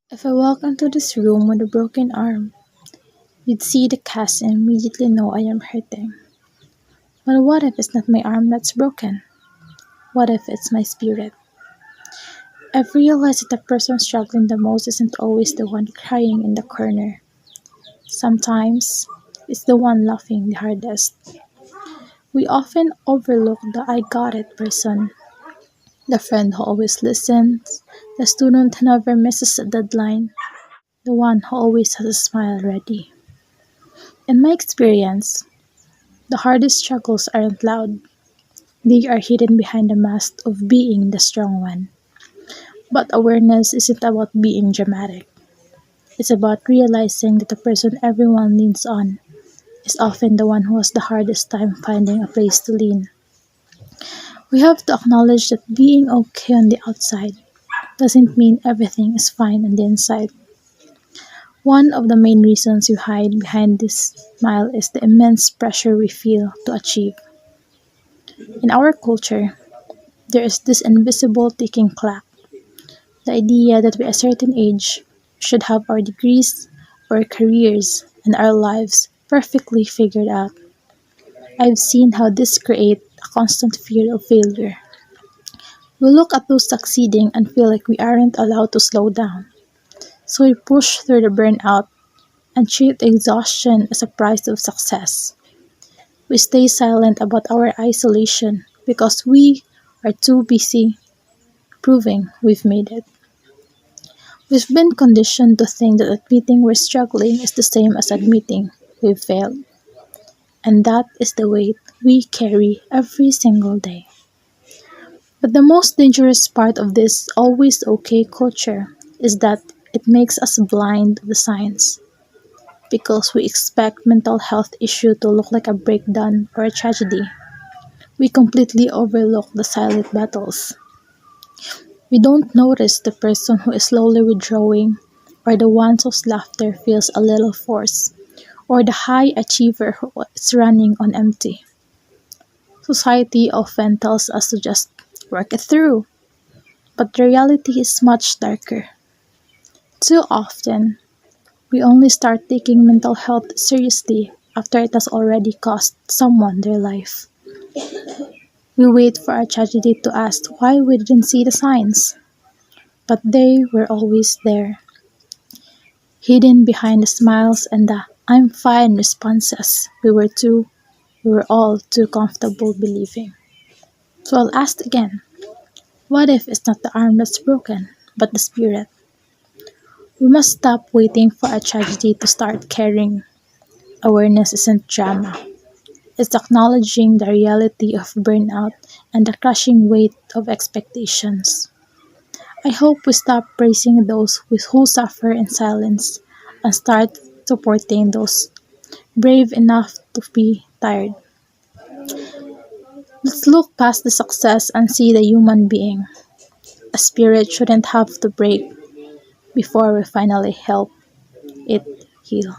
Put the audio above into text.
If I walk into this room with a broken arm, you'd see the cast and immediately know I am hurting. But what if it's not my arm that's broken? What if it's my spirit? I've realized that the person struggling the most isn't always the one crying in the corner. Sometimes, it's the one laughing the hardest. We often overlook the I got it person, the friend who always listens, the student who never misses a deadline, the one who always has a smile ready. In my experience, the hardest struggles aren't loud. They are hidden behind the mask of being the strong one. But awareness isn't about being dramatic. It's about realizing that the person everyone leans on is often the one who has the hardest time finding a place to lean. We have to acknowledge that being okay on the outside doesn't mean everything is fine on the inside. One of the main reasons you hide behind this smile is the immense pressure we feel to achieve. In our culture, there is this invisible ticking clock. The idea that by a certain age we should have our degrees, our careers, and our lives perfectly figured out. I've seen how this creates a constant fear of failure. We look at those succeeding and feel like we aren't allowed to slow down. So we push through the burnout and treat exhaustion as a price of success. We stay silent about our isolation because we are too busy proving we've made it. We've been conditioned to think that admitting we're struggling is the same as admitting we've failed, and that is the weight we carry every single day. But the most dangerous part of this always okay culture is that it makes us blind to the signs. Because we expect mental health issue to look like a breakdown or a tragedy, we completely overlook the silent battles. We don't notice the person who is slowly withdrawing, or the one whose laughter feels a little forced, or the high achiever who is running on empty. Society often tells us to just work it through, but the reality is much darker. Too often, we only start taking mental health seriously after it has already cost someone their life. We wait for a tragedy to ask why we didn't see the signs, but they were always there, hidden behind the smiles and the I'm fine responses we were all too comfortable believing. So I'll ask again, what if it's not the arm that's broken, but the spirit? We must stop waiting for a tragedy to start caring. Awareness isn't drama. It's acknowledging the reality of burnout and the crushing weight of expectations. I hope we stop praising those who suffer in silence and start supporting those brave enough to be tired. Let's look past the success and see the human being. A spirit shouldn't have to break before we finally help it heal.